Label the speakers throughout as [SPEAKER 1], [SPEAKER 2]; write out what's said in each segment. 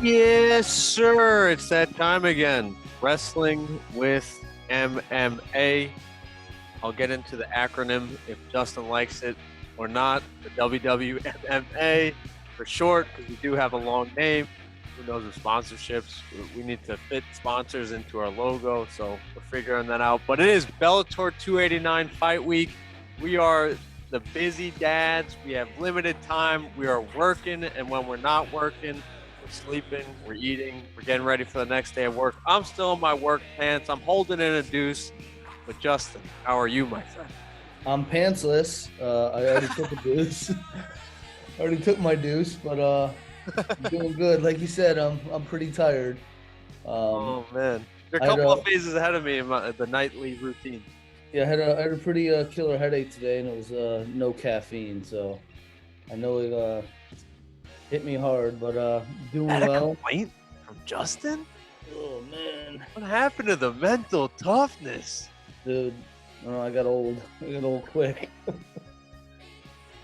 [SPEAKER 1] Yes, sir. It's that time again. Wrestling with MMA. I'll get into the acronym if Justin likes it or not. The WWMMA for short, because we do have a long name. Who knows with sponsorships? We need to fit sponsors into our logo, so we're figuring that out. But it is Bellator 289 Fight Week. We are the busy dads. We have limited time. We are working, and when we're not working, we're sleeping, we're eating, we're getting ready for the next day of work. I'm still in my work pants. I'm holding in a deuce. But Justin, how are you, my friend?
[SPEAKER 2] I'm pantsless. I already took a deuce. I already took my deuce, but I'm doing good. Like you said, I'm pretty tired. Um,
[SPEAKER 1] Oh man, you're a
[SPEAKER 2] I had
[SPEAKER 1] couple
[SPEAKER 2] a
[SPEAKER 1] of phases ahead of me in the nightly routine.
[SPEAKER 2] yeah, I had a pretty killer headache today, and it was no caffeine, so I know it hit me hard, but doing
[SPEAKER 1] That a
[SPEAKER 2] well.
[SPEAKER 1] complaint from Justin?
[SPEAKER 2] Oh man,
[SPEAKER 1] What happened to the mental toughness?
[SPEAKER 2] dude, I got old. I got old quick.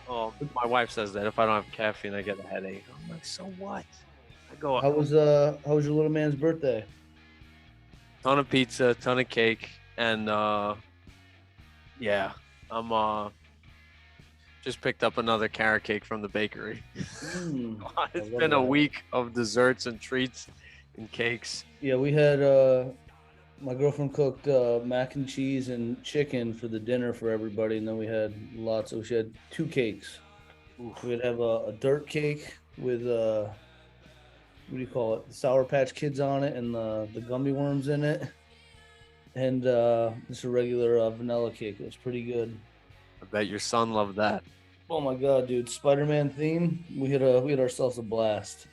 [SPEAKER 1] Oh, my wife says that if I don't have caffeine, I get a headache. I'm like, so what? I go a
[SPEAKER 2] How was your little man's birthday?
[SPEAKER 1] ton of pizza, ton of cake, and yeah, I'm just picked up another carrot cake from the bakery.
[SPEAKER 2] I
[SPEAKER 1] It's
[SPEAKER 2] love
[SPEAKER 1] been a
[SPEAKER 2] that.
[SPEAKER 1] week of desserts and treats and cakes.
[SPEAKER 2] Yeah, we had my girlfriend cooked mac and cheese and chicken for the dinner for everybody, and then we had she had two cakes.
[SPEAKER 1] Oof.
[SPEAKER 2] We'd have a dirt cake with what do you call it? The Sour Patch Kids on it and the gummy worms in it, and just a regular vanilla cake. It was pretty good.
[SPEAKER 1] I bet your son loved that.
[SPEAKER 2] Oh my god, dude! Spider-Man theme. We had ourselves a blast.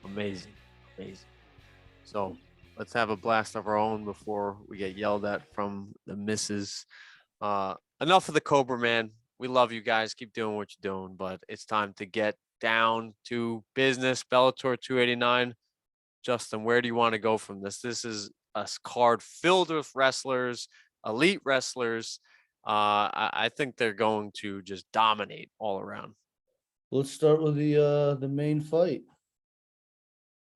[SPEAKER 1] Amazing. Amazing. So let's have a blast of our own before we get yelled at from the missus. Enough of the Cobra Man. We love you guys. Keep doing what you're doing, but it's time to get down to business. Bellator 289. Justin, where do you want to go from this? This is a card filled with wrestlers, elite wrestlers. I think they're going to just dominate all around.
[SPEAKER 2] Let's start with the main fight.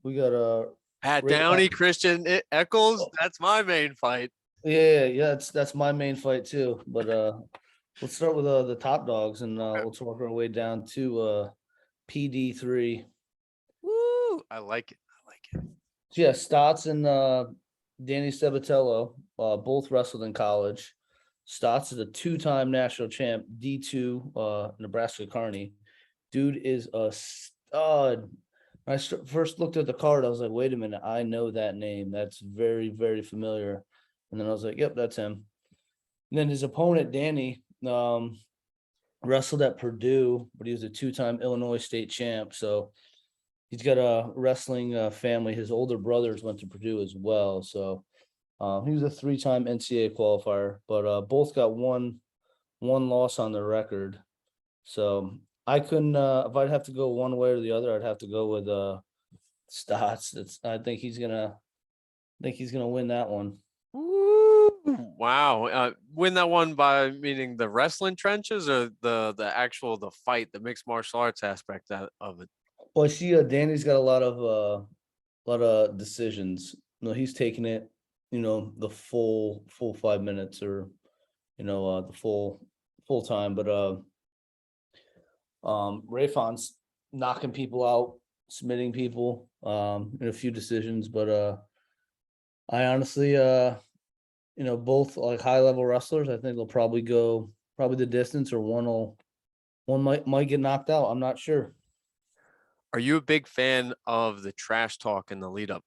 [SPEAKER 2] We got
[SPEAKER 1] Pat
[SPEAKER 2] Ray.
[SPEAKER 1] Downey, Christian Eccles. That's my main fight.
[SPEAKER 2] Yeah. That's my main fight too. But let's start with the top dogs, and
[SPEAKER 1] Okay.
[SPEAKER 2] let's work our way down to PD3.
[SPEAKER 1] Woo! I like it. I like it.
[SPEAKER 2] So yeah, Stotts and Danny Sabatello both wrestled in college. Stotts is a two-time national champ, D2 Nebraska Kearney. Dude is a stud. When first looked at the card, I was like, wait a minute, I know that name. That's very, very familiar. And then I was like, yep, that's him. And then his opponent, Danny, wrestled at Purdue, but he was a two-time Illinois state champ. So he's got a wrestling family. His older brothers went to Purdue as well. So he was a three-time NCAA qualifier, but both got one loss on their record. So I couldn't if I'd have to go one way or the other, I'd have to go with Stotts. I think he's gonna win that one.
[SPEAKER 1] Woo! Wow. Win that one by meaning the wrestling trenches or the fight, the mixed martial arts aspect of it.
[SPEAKER 2] Well, see, Danny's got a lot of decisions. He's taking it, the full 5 minutes, or the full time. But Rayfon's knocking people out, submitting people in a few decisions. But I honestly, both like high level wrestlers. I think they'll probably the distance, or one might get knocked out. I'm not sure.
[SPEAKER 1] Are you a big fan of the trash talk in the lead up?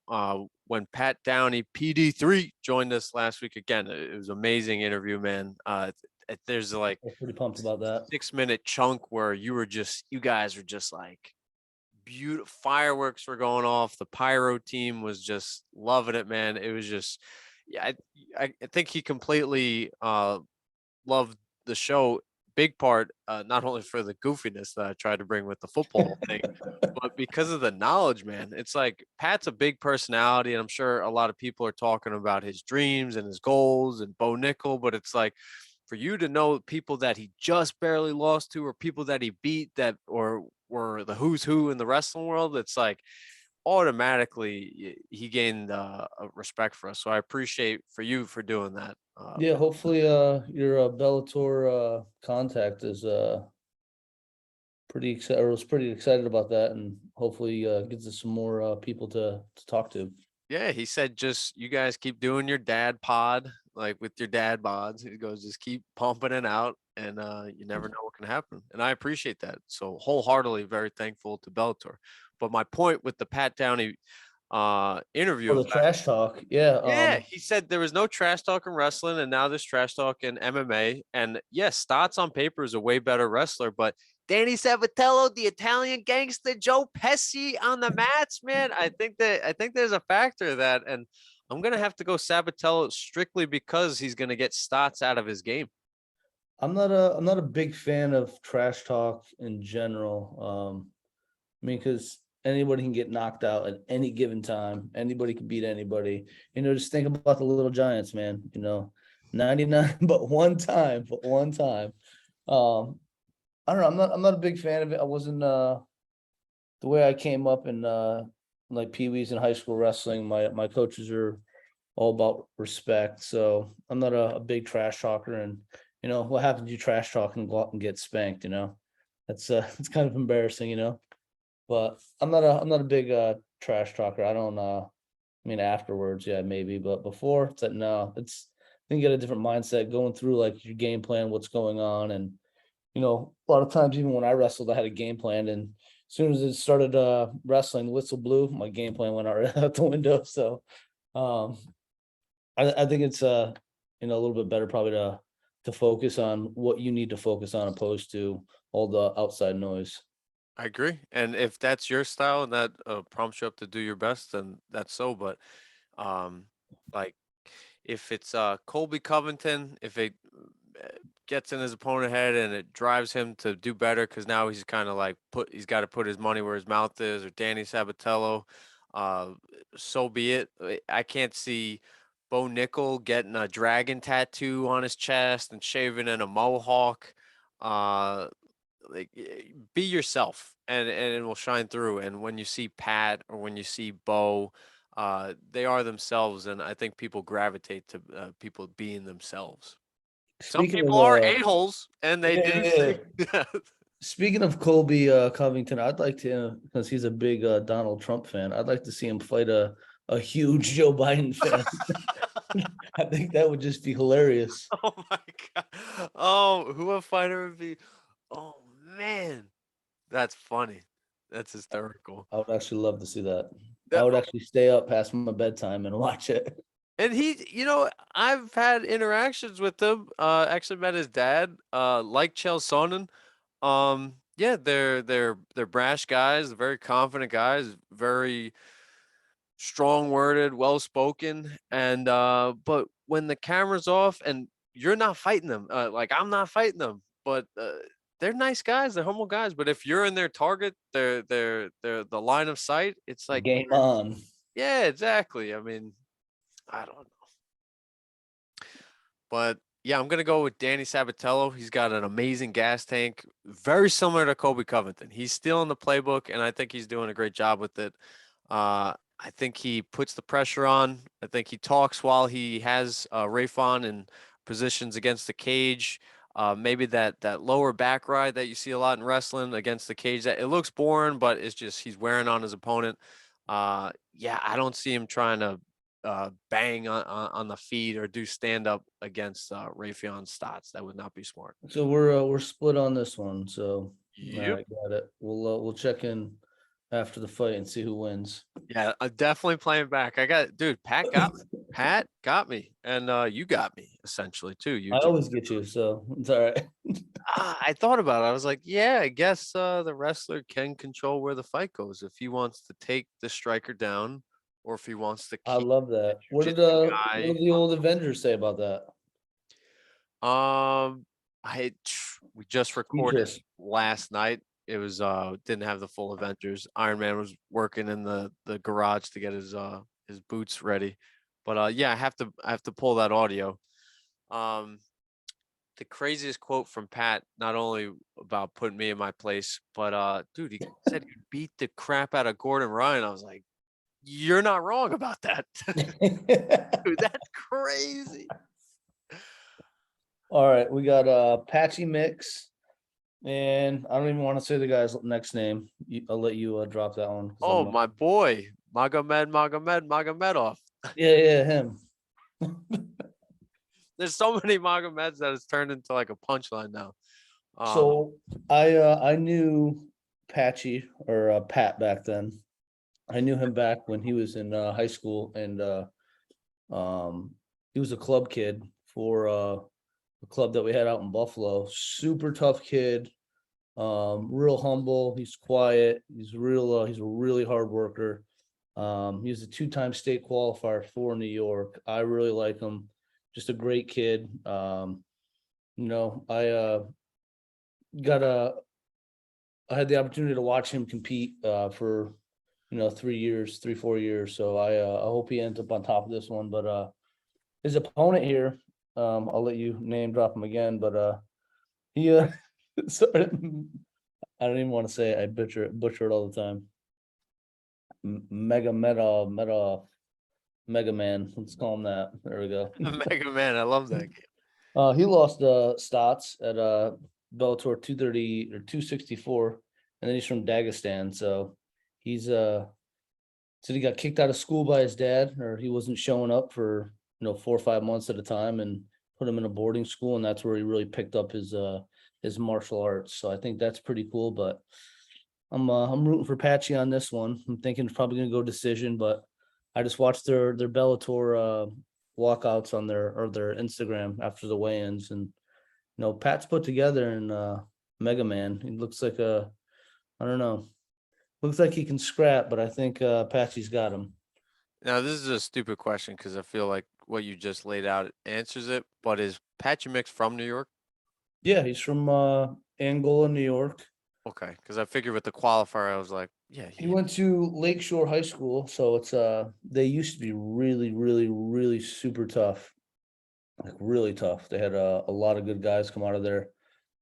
[SPEAKER 1] When Pat Downey, PD3, joined us last week again, it was an amazing interview, man. There's like
[SPEAKER 2] I'm pretty pumped about that.
[SPEAKER 1] 6 minute chunk where you guys were just like beautiful fireworks were going off. The pyro team was just loving it, man. It was just, yeah, I think he completely loved the show. Big part, not only for the goofiness that I tried to bring with the football thing, but because of the knowledge, man. It's like Pat's a big personality, and I'm sure a lot of people are talking about his dreams and his goals and Bo Nickel, but it's like for you to know people that he just barely lost to or people that he beat that or were the who's who in the wrestling world, it's like automatically he gained a respect for us. So I appreciate for you for doing that.
[SPEAKER 2] Yeah, hopefully, your Bellator contact is pretty excited. Was pretty excited about that, and hopefully, gets us some more people to talk to.
[SPEAKER 1] Yeah, he said just you guys keep doing your dad pod, like with your dad bods. He goes, just keep pumping it out and you never know what can happen. And I appreciate that. So wholeheartedly very thankful to Bellator. But my point with the Pat Downey
[SPEAKER 2] Oh,
[SPEAKER 1] interview,
[SPEAKER 2] the trash talk. Yeah.
[SPEAKER 1] yeah, he said there was no trash talk in wrestling, and now there's trash talk in MMA. And yes, Stotts on paper is a way better wrestler, but Danny Sabatello, the Italian gangster, Joe Pesci on the mats, man. I think there's a factor of that, and I'm gonna have to go Sabatello strictly because he's gonna get Stotts out of his game.
[SPEAKER 2] I'm not a big fan of trash talk in general. I mean, because anybody can get knocked out at any given time. Anybody can beat anybody. Just think about the little giants, man. 99, but one time. Um, I don't know. I'm not a big fan of it. I wasn't the way I came up in like Pee-wees in high school wrestling. My coaches are all about respect. So I'm not a big trash talker. And what happens? You trash talk and go out and get spanked. That's it's kind of embarrassing. But I'm not a big trash talker. I don't I mean afterwards, yeah, maybe, but before it's like no, it's I think you get a different mindset going through like your game plan, what's going on. And a lot of times even when I wrestled, I had a game plan, and as soon as it started wrestling, the whistle blew, my game plan went out the window. So um I think it's a little bit better probably to focus on what you need to focus on opposed to all the outside noise.
[SPEAKER 1] I agree. And if that's your style and that prompts you up to do your best, then that's so. But um, like if it's Colby Covington, if it uh, gets in his opponent head and it drives him to do better because now he's kind of like he's got to put his money where his mouth is, or Danny Sabatello, uh, so be it. I can't see Bo Nickel getting a dragon tattoo on his chest and shaving in a mohawk. Uh, be yourself and it will shine through. And when you see Pat or when you see Bo, they are themselves, and I think people gravitate to people being themselves. Some
[SPEAKER 2] Speaking of
[SPEAKER 1] people are a-holes and they
[SPEAKER 2] yeah,
[SPEAKER 1] do
[SPEAKER 2] yeah.
[SPEAKER 1] say
[SPEAKER 2] Speaking of Colby Covington, I'd like to, because he's a big Donald Trump fan. I'd like to see him fight a huge Joe Biden fan. I think that would just be hilarious.
[SPEAKER 1] oh my god, oh, who a fighter would be. Oh man, that's funny, that's hysterical.
[SPEAKER 2] I would actually love to see that. I
[SPEAKER 1] That
[SPEAKER 2] would actually stay up past my bedtime and watch it.
[SPEAKER 1] And I've had interactions with him. Actually met his dad, like Chael Sonnen. Yeah, they're brash guys, very confident guys, very strong-worded, well-spoken, and but when the camera's off and you're not fighting them, like I'm not fighting them, but they're nice guys, they're humble guys. But if you're in their target, they're the line of sight. It's like,
[SPEAKER 2] Game on.
[SPEAKER 1] yeah, exactly. I mean, I don't. But yeah, I'm gonna go with Danny Sabatello. He's got an amazing gas tank, very similar to Kobe Covington. He's still in the playbook, and I think he's doing a great job with it. I think he puts the pressure on. I think he talks while he has Rayfon in positions against the cage. Maybe that lower back ride that you see a lot in wrestling against the cage. That it looks boring, but it's just he's wearing on his opponent. Yeah, I don't see him trying to bang on the feet or do stand up against Raytheon Stotts. That would not be smart.
[SPEAKER 2] So we're split on this one. So all
[SPEAKER 1] Yep.
[SPEAKER 2] right, got it. We'll check in after the fight and see who wins.
[SPEAKER 1] Yeah, definitely playing back. I got dude, Pat got me. Pat got me, and you got me essentially too. You
[SPEAKER 2] I
[SPEAKER 1] just
[SPEAKER 2] always get you, so it's all right.
[SPEAKER 1] I thought about it. I was like, yeah, I guess the wrestler can control where the fight goes if he wants to take the striker down or if he wants to
[SPEAKER 2] I
[SPEAKER 1] keep
[SPEAKER 2] love
[SPEAKER 1] the
[SPEAKER 2] that.
[SPEAKER 1] jujitsu
[SPEAKER 2] What
[SPEAKER 1] guy.
[SPEAKER 2] did the old Avengers say about that?
[SPEAKER 1] Um, we just recorded
[SPEAKER 2] Speechless.
[SPEAKER 1] last night. It was didn't have the full Avengers. Iron Man was working in the garage to get his boots ready. But yeah, I have to pull that audio. Um, the craziest quote from Pat, not only about putting me in my place, but dude, he said he beat the crap out of Gordon Ryan. I was like, You're not wrong about that. Dude, that's crazy.
[SPEAKER 2] All right, we got Patchy Mix, and I don't even want to say the guy's next name. I'll let you drop that one.
[SPEAKER 1] Oh, my boy, Magomedov.
[SPEAKER 2] Yeah, him.
[SPEAKER 1] There's so many Magomeds that it's turned into like a punchline now.
[SPEAKER 2] So I knew Patchy or Pat back then. I knew him back when he was in high school, and he was a club kid for a club that we had out in Buffalo. Super tough kid, real humble. He's quiet. He's real. He's a really hard worker. He was a two-time state qualifier for New York. I really like him. Just a great kid. I got a I had the opportunity to watch him compete for 4 years. So I hope he ends up on top of this one. But his opponent here, I'll let you name drop him again. But he sorry, I don't even want to say it. I butcher it all the time. Mega Man. Let's call him that. There we go.
[SPEAKER 1] Mega Man, I love that game.
[SPEAKER 2] He lost Stotts at Bellator 230 or 264, and then he's from Dagestan. So he's said he got kicked out of school by his dad, or he wasn't showing up for 4 or 5 months at a time, and put him in a boarding school, and that's where he really picked up his martial arts. So I think that's pretty cool. But I'm rooting for Patchy on this one. I'm thinking it's probably gonna go decision, but I just watched their Bellator walkouts on their Instagram after the weigh-ins, and Pat's put together in Mega Man. He looks like I don't know. Looks like he can scrap, but I think Patchy's got him.
[SPEAKER 1] Now, this is a stupid question because I feel like what you just laid out answers it. But is Patchy Mix from New York?
[SPEAKER 2] Yeah, he's from Angola, New York.
[SPEAKER 1] Okay, because I figured with the qualifier, I was like, yeah,
[SPEAKER 2] He went to Lakeshore High School, so it's they used to be really, really, really super tough. Like really tough. They had a lot of good guys come out of there.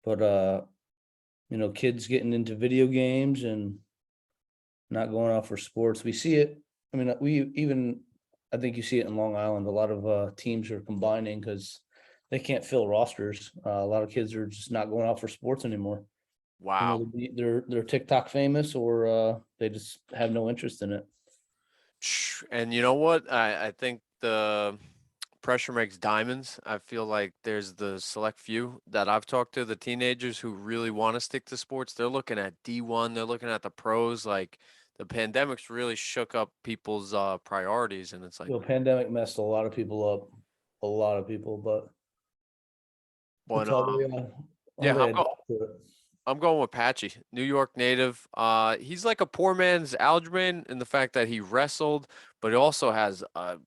[SPEAKER 2] But kids getting into video games and not going out for sports. We see it. I mean, I think you see it in Long Island. A lot of teams are combining because they can't fill rosters. A lot of kids are just not going out for sports anymore.
[SPEAKER 1] wow.
[SPEAKER 2] They're TikTok famous, or they just have no interest in it.
[SPEAKER 1] And you know what? I think the pressure makes diamonds. I feel like there's the select few that I've talked to, the teenagers who really want to stick to sports. They're looking at D1, they're looking at the pros. Like the pandemic's really shook up people's priorities, and it's like,
[SPEAKER 2] Pandemic messed a lot of people up, a lot of people, but
[SPEAKER 1] but
[SPEAKER 2] it's how
[SPEAKER 1] yeah,
[SPEAKER 2] they adapt to it.
[SPEAKER 1] I'm going with Patchy, New York native. He's like a poor man's Aljamain in the fact that he wrestled, but he also has a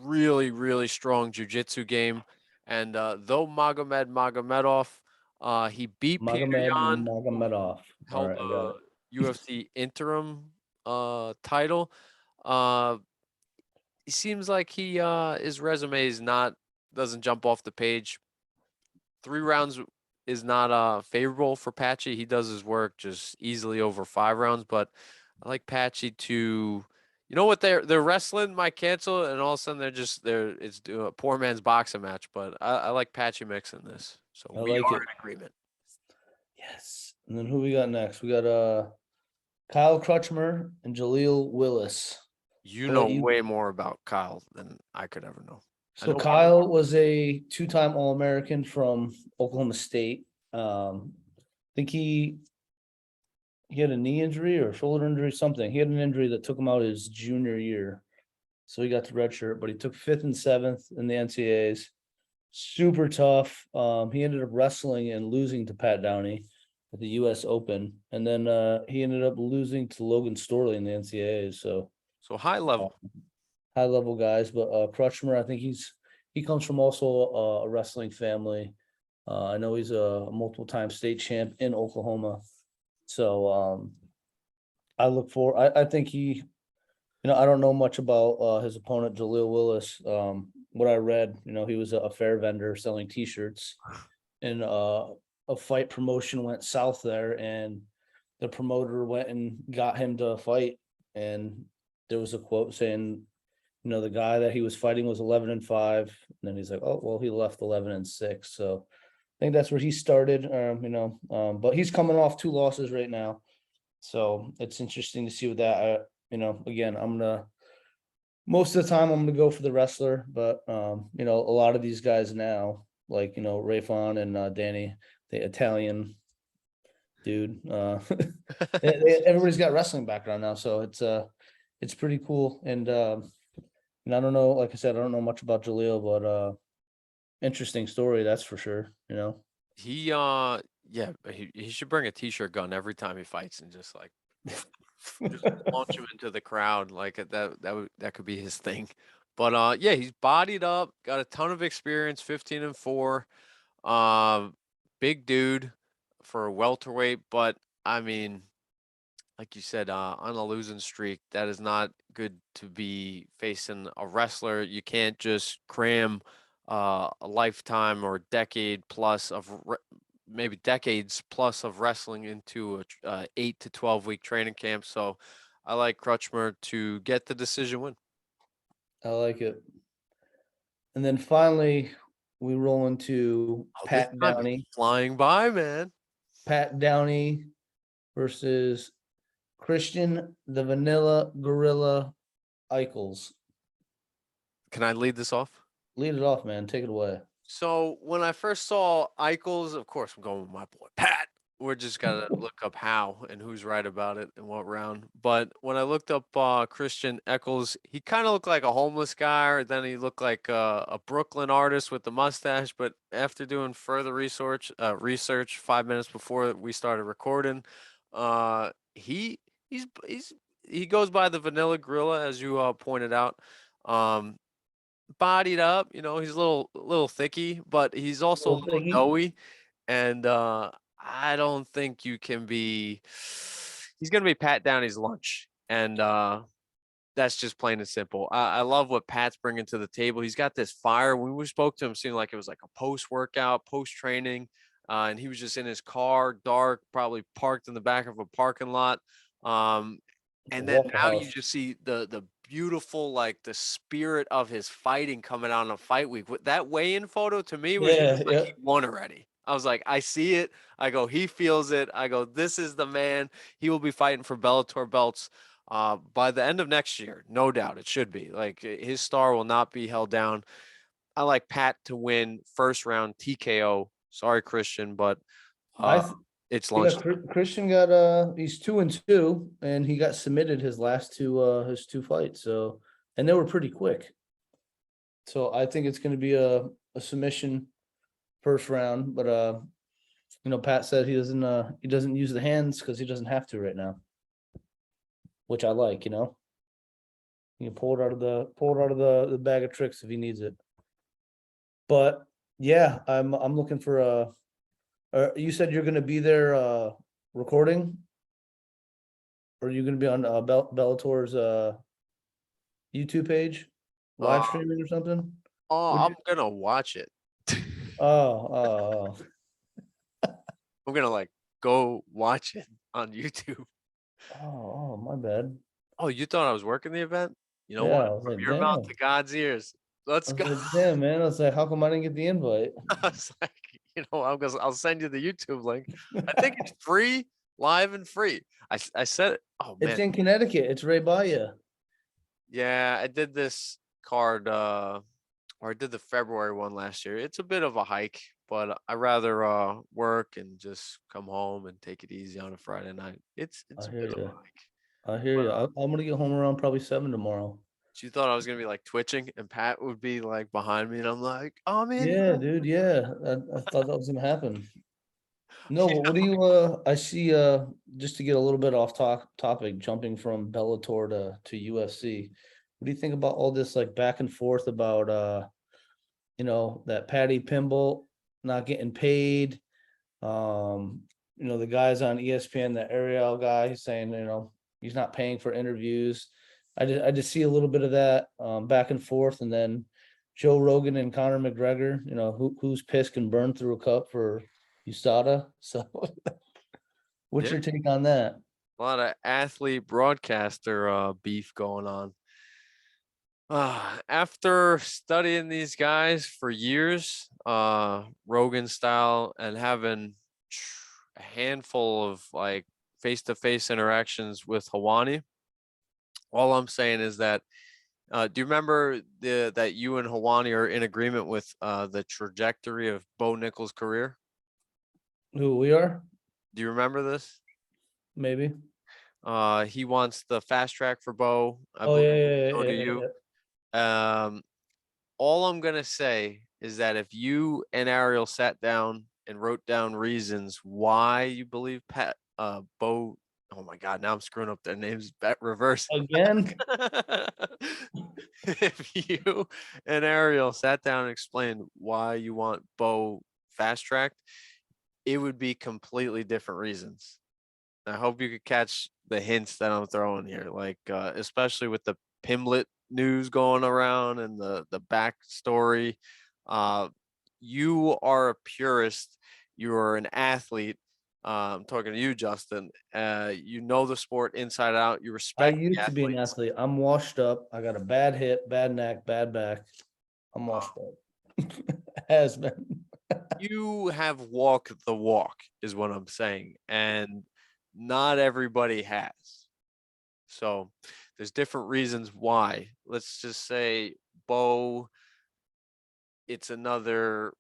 [SPEAKER 1] really, really strong jujitsu game. And though Magomedov, he beat Peter Yan, who
[SPEAKER 2] Magomedov. All
[SPEAKER 1] held
[SPEAKER 2] right, I got
[SPEAKER 1] the
[SPEAKER 2] it.
[SPEAKER 1] UFC interim title. Uh, he seems like his resume is not doesn't jump off the page. 3 rounds is not favorable for Patchy. He does his work just easily over 5 rounds, but I like Patchy to you know what they're wrestling might cancel and all of a sudden it's a poor man's boxing match, but I like Patchy mixing this. So
[SPEAKER 2] I
[SPEAKER 1] we
[SPEAKER 2] like
[SPEAKER 1] are
[SPEAKER 2] it.
[SPEAKER 1] in agreement.
[SPEAKER 2] Yes. And then who we got next? We got Kyle Crutchmer and Jaleel Willis.
[SPEAKER 1] You
[SPEAKER 2] I'll
[SPEAKER 1] know
[SPEAKER 2] let you.
[SPEAKER 1] way more about Kyle than I could ever know. I
[SPEAKER 2] So
[SPEAKER 1] know one.
[SPEAKER 2] Kyle was a two-time All-American from Oklahoma State. I think he had a knee injury or shoulder injury, something. He had an injury that took him out his junior year. So he got the red shirt, but he took 5th and 7th in the NCAAs. Super tough. He ended up wrestling and losing to Pat Downey at the US Open. And then he ended up losing to Logan Storley in the NCAAs. So
[SPEAKER 1] So high level.
[SPEAKER 2] high level guys. But Crutchmer, I think he comes from also a wrestling family. I know he's a multiple time state champ in Oklahoma. So I think I don't know much about his opponent, Jaleel Willis. What I read, he was a fair vendor selling T-shirts, and a fight promotion went south there, and the promoter went and got him to fight, and there was a quote saying, the guy that he was fighting was 11-5, and then he's like, oh, well, he left 11-6. So I think that's where he started. But he's coming off 2 losses right now, so it's interesting to see what that. Again, most of the time I'm gonna go for the wrestler, but a lot of these guys now, like Rayfon and Danny, the Italian dude, everybody's got wrestling background now, so it's pretty cool. And I don't know, like I said, I don't know much about Jaleel, but interesting story, that's for sure.
[SPEAKER 1] He yeah, he should bring a t-shirt gun every time he fights and just like just launch him into the crowd. Like that could be his thing. But yeah, he's bodied up, got a ton of experience, 15-4. Um Big dude for a welterweight, but I mean, like you said, on a losing streak, that is not good to be facing a wrestler. You can't just cram a lifetime or decade plus of maybe decades plus of wrestling into a 8 to 12 week training camp. So I like Crutchmer to get the decision win.
[SPEAKER 2] I like it. And then finally, we roll into
[SPEAKER 1] Oh, this time is flying by, man.
[SPEAKER 2] Pat Downey versus Christian the Vanilla Gorilla Eichels.
[SPEAKER 1] Can I lead this off?
[SPEAKER 2] Lead it off, man. Take it away.
[SPEAKER 1] So when I first saw Eichels, of course, I'm going with my boy Pat. We're just gotta look up how and who's right about it and what round. But when I looked up Christian Eccles, he kind of looked like a homeless guy, or then he looked like a Brooklyn artist with the mustache. But after doing further research 5 minutes before we started recording, he goes by the Vanilla Gorilla, as you pointed out. Um, Bodied up, he's a little thicky, but he's also a
[SPEAKER 2] Little
[SPEAKER 1] little
[SPEAKER 2] thingy.
[SPEAKER 1] doughy, and I don't think you can be. He's gonna be Pat Downey's lunch, and that's just plain and simple. I love what Pat's bringing to the table. He's got this fire. When we spoke to him, it seemed like it was like a post workout, post training, and he was just in his car, dark, probably parked in the back of a parking lot. Um,
[SPEAKER 2] A
[SPEAKER 1] and then
[SPEAKER 2] Waffle
[SPEAKER 1] now you
[SPEAKER 2] House.
[SPEAKER 1] just see the beautiful, like, the spirit of his fighting coming out on fight week. That weigh-in photo to me was
[SPEAKER 2] Yeah,
[SPEAKER 1] just like
[SPEAKER 2] yeah.
[SPEAKER 1] he won already. I was like, I see it. I go, he feels it. I go, this is the man. He will be fighting for Bellator belts by the end of next year. No doubt. It should be. Like, his star will not be held down. I like Pat to win first round TKO. Sorry, Christian, but
[SPEAKER 2] I
[SPEAKER 1] uh,
[SPEAKER 2] th-
[SPEAKER 1] it's
[SPEAKER 2] yeah,
[SPEAKER 1] lunch.
[SPEAKER 2] Christian got he's 2-2, and he got submitted his two fights. So, and they were pretty quick. So I think it's going to be a submission first round, but Pat said he doesn't use the hands because he doesn't have to right now, which I like. You can pull it out of the bag of tricks if he needs it. But yeah, I'm looking for you said you're going to be there recording, or are you going to be on Bellator's YouTube page
[SPEAKER 1] Uh,
[SPEAKER 2] live streaming or something?
[SPEAKER 1] oh,
[SPEAKER 2] Would
[SPEAKER 1] I'm
[SPEAKER 2] you?
[SPEAKER 1] gonna watch it.
[SPEAKER 2] Oh,
[SPEAKER 1] I'm gonna like go watch it on YouTube.
[SPEAKER 2] my bad.
[SPEAKER 1] Oh, you thought I was working the event? You know
[SPEAKER 2] Yeah,
[SPEAKER 1] what?
[SPEAKER 2] I was
[SPEAKER 1] From
[SPEAKER 2] like,
[SPEAKER 1] your mouth
[SPEAKER 2] damn.
[SPEAKER 1] to God's ears. Let's
[SPEAKER 2] I
[SPEAKER 1] go.
[SPEAKER 2] was like, damn, man. I was like, how come I didn't get the invite?
[SPEAKER 1] I was like, I'll send you the YouTube link. I think it's free, live and free. I said it. Oh
[SPEAKER 2] It's
[SPEAKER 1] man,
[SPEAKER 2] in Connecticut. It's right by you.
[SPEAKER 1] yeah, I did this card, or I did the February one last year. It's a bit of a hike, but I rather work and just come home and take it easy on a Friday night. It's
[SPEAKER 2] I
[SPEAKER 1] a
[SPEAKER 2] hear
[SPEAKER 1] bit of
[SPEAKER 2] you.
[SPEAKER 1] a hike.
[SPEAKER 2] I hear
[SPEAKER 1] But
[SPEAKER 2] you. I'm gonna get home around probably 7 tomorrow.
[SPEAKER 1] you thought I was gonna be like twitching and Pat would be like behind me and I'm like, I'm in
[SPEAKER 2] Yeah,
[SPEAKER 1] here.
[SPEAKER 2] dude. Yeah, I thought that was gonna happen. No,
[SPEAKER 1] Yeah.
[SPEAKER 2] but what do you? I see. Just to get a little bit off topic, jumping from Bellator to UFC. What do you think about all this like back and forth about that Patty Pimble not getting paid? The guys on ESPN, the Ariel guy, he's saying he's not paying for interviews. I just see a little bit of that back and forth, and then Joe Rogan and Conor McGregor. Whose piss can burn through a cup for USADA. So, what's
[SPEAKER 1] Yeah.
[SPEAKER 2] your take on that?
[SPEAKER 1] A lot of athlete broadcaster beef going on. After studying these guys for years, Rogan style, and having a handful of like face-to-face interactions with Hawani, all I'm saying is that do you remember that you and Hawani are in agreement with the trajectory of Bo Nichols' career?
[SPEAKER 2] Who we are?
[SPEAKER 1] Do you remember this?
[SPEAKER 2] Maybe.
[SPEAKER 1] He wants the fast track for Bo. I
[SPEAKER 2] Oh yeah,
[SPEAKER 1] believe
[SPEAKER 2] yeah,
[SPEAKER 1] so
[SPEAKER 2] yeah,
[SPEAKER 1] do
[SPEAKER 2] yeah,
[SPEAKER 1] you.
[SPEAKER 2] yeah.
[SPEAKER 1] All I'm gonna say is that if you and Ariel sat down and wrote down reasons why you believe Bo, oh my God, now I'm screwing up their names back reverse.
[SPEAKER 2] Again.
[SPEAKER 1] If you and Ariel sat down and explained why you want Bo fast tracked, it would be completely different reasons. I hope you could catch the hints that I'm throwing here, like especially with the Pimlet news going around and the backstory. Uh, you are a purist. You are an athlete. I'm talking to you, Justin. You know the sport inside out. You
[SPEAKER 2] I
[SPEAKER 1] respect the
[SPEAKER 2] used to be an
[SPEAKER 1] athletes.
[SPEAKER 2] athlete. I'm washed up. I got a bad hip, bad neck, bad back. I'm washed up. Has been.
[SPEAKER 1] You have walked the walk, is what I'm saying, and not everybody has. So there's different reasons why. Let's just say Bo, it's another,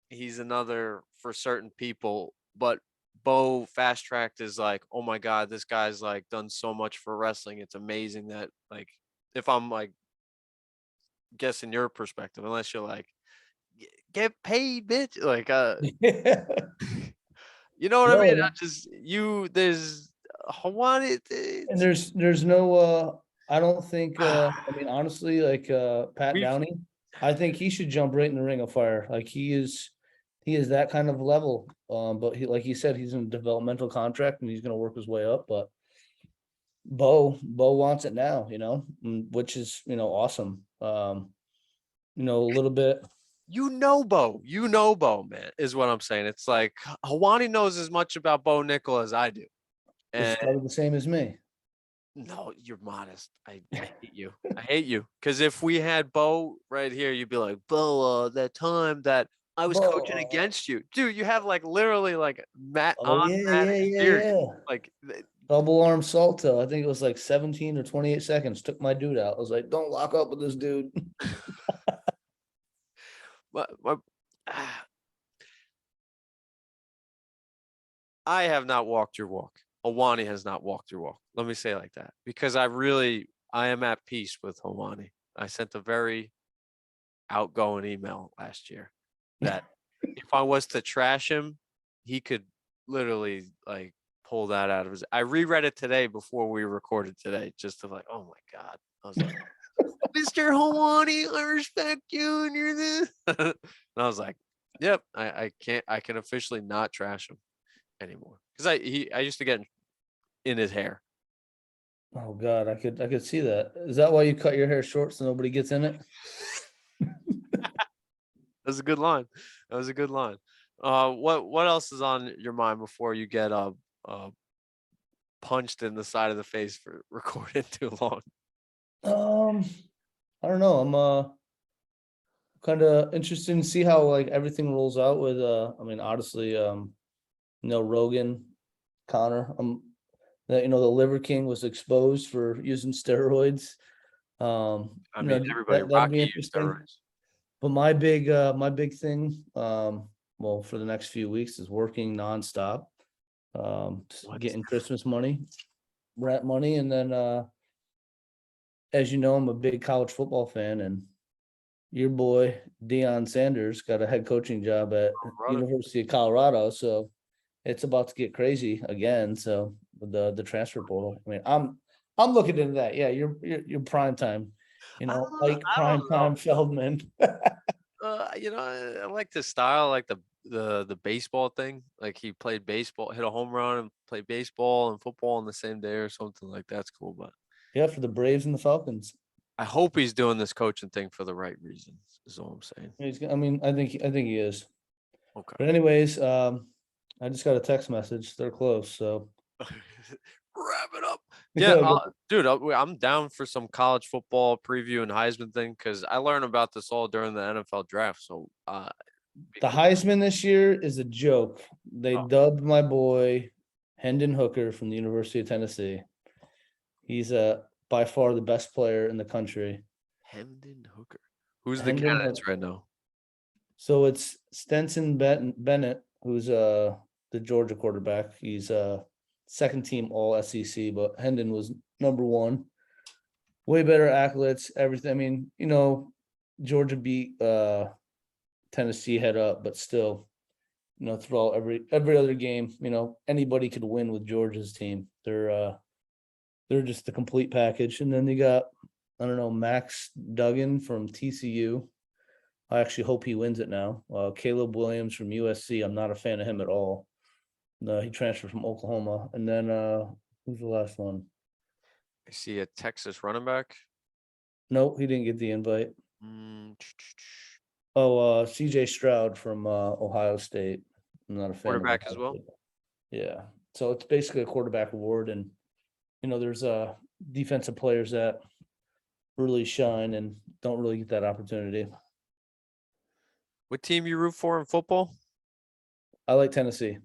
[SPEAKER 1] he's another for certain people, but Bo fast tracked is like, oh my God, this guy's like done so much for wrestling. It's amazing that like if I'm like guessing your perspective, unless you're like, Get paid, bitch. Like you know what I mean? I
[SPEAKER 2] No,
[SPEAKER 1] just you there's Hawaii
[SPEAKER 2] and
[SPEAKER 1] it's
[SPEAKER 2] there's no I don't think I mean honestly like Pat
[SPEAKER 1] we've
[SPEAKER 2] Downey, I think he should jump right in the ring of fire. Like he is that kind of level. But he like he said he's in a developmental contract and he's gonna work his way up, but Bo wants it now, which is, awesome. A little bit
[SPEAKER 1] you know Bo, man, is what I'm saying. It's like Hawani knows as much about Bo Nickel as I do.
[SPEAKER 2] is
[SPEAKER 1] And
[SPEAKER 2] probably the same as me.
[SPEAKER 1] no, you're modest. I hate you. I hate you. Because if we had Bo right here, you'd be like, Bo, that time that I was coaching
[SPEAKER 2] Bo,
[SPEAKER 1] against you. Dude, you have like literally like mat
[SPEAKER 2] oh
[SPEAKER 1] on
[SPEAKER 2] yeah,
[SPEAKER 1] mat
[SPEAKER 2] yeah, yeah,
[SPEAKER 1] experience.
[SPEAKER 2] yeah.
[SPEAKER 1] Like
[SPEAKER 2] Double arm salto. I think it was like 17 or 28 seconds. Took my dude out. I was like, don't lock up with this dude.
[SPEAKER 1] my I have not walked your walk. Hawani has not walked your walk. Let me say it like that. Because I am at peace with Hawani. I sent a very outgoing email last year that if I was to trash him, he could literally like pull that out of his. I reread it today before we recorded today, just to like, oh my God. I was like, Mr. Hawani, I respect you and you're this. And I was like, yep, I can't I can officially not trash him anymore. Because I used to get in his hair.
[SPEAKER 2] Oh God, I could see that. Is that why you cut your hair short so nobody gets in it?
[SPEAKER 1] That was a good line. That was a good line. What else is on your mind before you get punched in the side of the face for recording too long?
[SPEAKER 2] Um, I don't know. I'm kind of interested to see how like everything rolls out with I mean honestly Rogan, Connor. That the Liver King was exposed for using steroids.
[SPEAKER 1] I mean, everybody,
[SPEAKER 2] That'll be
[SPEAKER 1] Rocky used
[SPEAKER 2] interesting.
[SPEAKER 1] steroids.
[SPEAKER 2] But my big thing, well, for the next few weeks is working nonstop, just
[SPEAKER 1] What's
[SPEAKER 2] getting Christmas money, rent money, and then as you know, I'm a big college football fan, and your boy Deion Sanders got a head coaching job at
[SPEAKER 1] brother?
[SPEAKER 2] University of Colorado, so it's about to get crazy again. So with the transfer portal, I mean, I'm looking into that. Yeah, you're prime time, like
[SPEAKER 1] I don't
[SPEAKER 2] prime
[SPEAKER 1] know.
[SPEAKER 2] time Feldman.
[SPEAKER 1] I like the style, like the baseball thing. Like he played baseball, hit a home run, and played baseball and football on the same day or something like that's cool. But
[SPEAKER 2] Yeah, for the Braves and the Falcons.
[SPEAKER 1] I hope he's doing this coaching thing for the right reasons. Is all I'm saying.
[SPEAKER 2] I mean, I think he is.
[SPEAKER 1] Okay.
[SPEAKER 2] But anyways, I just got a text message. They're close, so
[SPEAKER 1] Wrap it up. Yeah,
[SPEAKER 2] Yeah, go.
[SPEAKER 1] dude, I'm down for some college football preview and Heisman thing because I learned about this all during the NFL draft. So, be
[SPEAKER 2] The
[SPEAKER 1] cool.
[SPEAKER 2] Heisman this year is a joke. They
[SPEAKER 1] Oh,
[SPEAKER 2] dubbed my boy Hendon Hooker from the University of Tennessee. He's by far the best player in the country.
[SPEAKER 1] Hendon Hooker. Who's the
[SPEAKER 2] Hendon
[SPEAKER 1] candidates
[SPEAKER 2] Hooker.
[SPEAKER 1] right now?
[SPEAKER 2] So it's Stenson Bennett, who's the Georgia quarterback. He's second team all SEC, but Hendon was number one. Way better accolades, everything. I mean, Georgia beat Tennessee head up, but still, throughout every other game, anybody could win with Georgia's team. They're just the complete package. And then they got, I don't know, Max Duggan from TCU. I actually hope he wins it now. Caleb Williams from USC. I'm not a fan of him at all. No, he transferred from Oklahoma. And then who's the last one?
[SPEAKER 1] I see a Texas running back.
[SPEAKER 2] Nope, he didn't get the invite.
[SPEAKER 1] Mm,
[SPEAKER 2] Oh, CJ Stroud from Ohio State. I'm not a fan of
[SPEAKER 1] Quarterback as
[SPEAKER 2] Ohio
[SPEAKER 1] well.
[SPEAKER 2] State. Yeah. So it's basically a quarterback award, and there's defensive players that really shine and don't really get that opportunity.
[SPEAKER 1] What team you root for in football?
[SPEAKER 2] I like Tennessee.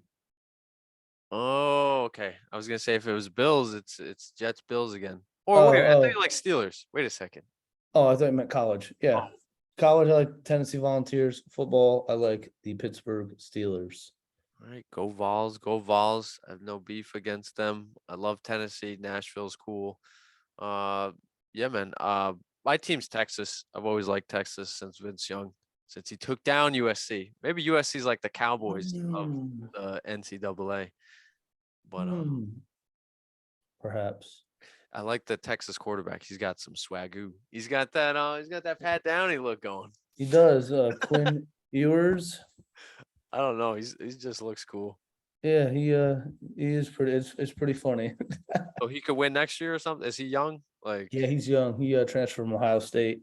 [SPEAKER 1] Oh, okay. I was gonna say if it was Bills, it's Jets Bills again. Or wait, I thought
[SPEAKER 2] Oh,
[SPEAKER 1] you like Steelers. Wait a second.
[SPEAKER 2] I thought you meant college. Yeah.
[SPEAKER 1] Oh,
[SPEAKER 2] College, I like Tennessee Volunteers. Football, I like the Pittsburgh Steelers.
[SPEAKER 1] all right, go Vols, go Vols. I have no beef against them. I love Tennessee. Nashville's cool. Uh, yeah, man. My team's Texas. I've always liked Texas since Vince Young, since he took down USC. Maybe USC's like the Cowboys of
[SPEAKER 2] Hmm.
[SPEAKER 1] the NCAA. But
[SPEAKER 2] Perhaps.
[SPEAKER 1] I like the Texas quarterback. He's got some swagoo. He's got that Pat Downey look going.
[SPEAKER 2] He does. Quinn Ewers.
[SPEAKER 1] I don't know. He just looks cool.
[SPEAKER 2] Yeah, he is pretty. It's pretty funny.
[SPEAKER 1] So he could win next year or something. Is he young? Like,
[SPEAKER 2] Yeah, he's young. He transferred from Ohio State.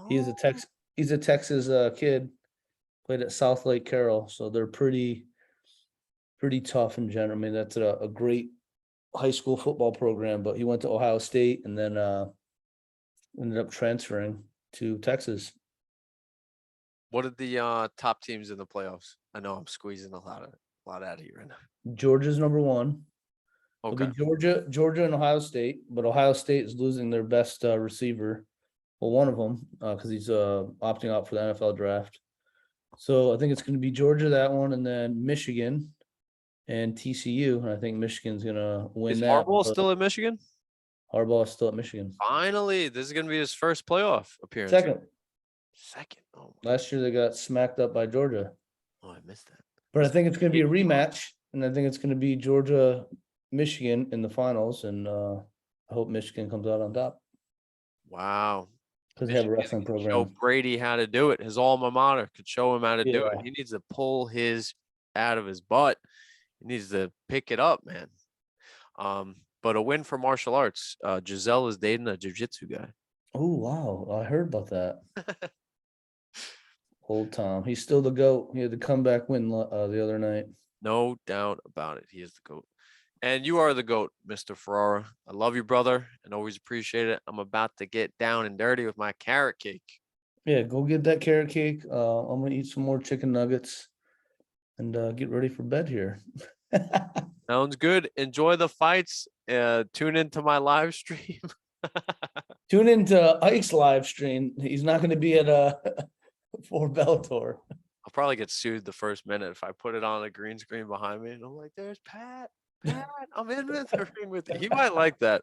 [SPEAKER 2] He's a
[SPEAKER 1] oh,
[SPEAKER 2] Tex. He's a Texas kid. Played at South Lake Carroll, so they're pretty tough in general. I mean, that's a great high school football program. But he went to Ohio State and then ended up transferring to Texas.
[SPEAKER 1] what are the top teams in the playoffs? I know I'm squeezing a lot out of you right now.
[SPEAKER 2] Georgia's number one. It'll
[SPEAKER 1] Okay.
[SPEAKER 2] be Georgia, and Ohio State. But Ohio State is losing their best receiver. Well, one of them because he's opting out for the NFL draft. So I think it's going to be Georgia that one, and then Michigan and TCU. And I think Michigan's going to win
[SPEAKER 1] Is
[SPEAKER 2] that.
[SPEAKER 1] Harbaugh
[SPEAKER 2] But
[SPEAKER 1] still at Michigan?
[SPEAKER 2] Harbaugh is still at Michigan.
[SPEAKER 1] Finally, this is gonna be his first playoff appearance.
[SPEAKER 2] Second.
[SPEAKER 1] Second. Oh,
[SPEAKER 2] Last year they got smacked up by Georgia.
[SPEAKER 1] oh, I missed that.
[SPEAKER 2] But I
[SPEAKER 1] Missed
[SPEAKER 2] think it's going to be a
[SPEAKER 1] that.
[SPEAKER 2] rematch, and I think it's going to be Georgia, Michigan in the finals, and I hope Michigan comes out on top
[SPEAKER 1] Wow.
[SPEAKER 2] because they have a
[SPEAKER 1] Michigan
[SPEAKER 2] wrestling
[SPEAKER 1] can show
[SPEAKER 2] program.
[SPEAKER 1] Brady how to do it. His alma mater could show him how to do it.
[SPEAKER 2] Yeah.
[SPEAKER 1] He needs to pull his out of his butt. He needs to pick it up, man. But a win for martial arts. Giselle is dating a jiu-jitsu guy.
[SPEAKER 2] Oh wow, I heard about that. Old Tom, he's still the goat. He had the comeback win the other night.
[SPEAKER 1] No doubt about it. He is the GOAT. And you are the GOAT, Mr. Ferrara. I love you, brother, and always appreciate it. I'm about to get down and dirty with my carrot cake.
[SPEAKER 2] Yeah, go get that carrot cake. I'm gonna eat some more chicken nuggets and get ready for bed here.
[SPEAKER 1] Sounds good. Enjoy the fights. Tune into my live stream.
[SPEAKER 2] Tune into Ike's live stream. He's not going to be at for Bellator.
[SPEAKER 1] I'll probably get sued the first minute if I put it on a green screen behind me and I'm like, there's Pat. Pat, I'm in with the ring with you. He might like that.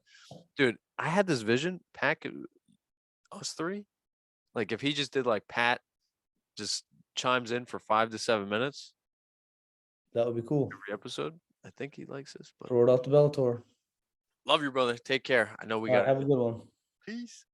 [SPEAKER 1] Dude, I had this vision. Pat, us three. Like if he just did like Pat just chimes in for 5 to 7 minutes
[SPEAKER 2] That would be cool.
[SPEAKER 1] every episode. I think he likes this, but
[SPEAKER 2] Throw it out to Bellator.
[SPEAKER 1] love you, brother. Take care. I know we
[SPEAKER 2] All right,
[SPEAKER 1] got
[SPEAKER 2] have a good one.
[SPEAKER 1] peace.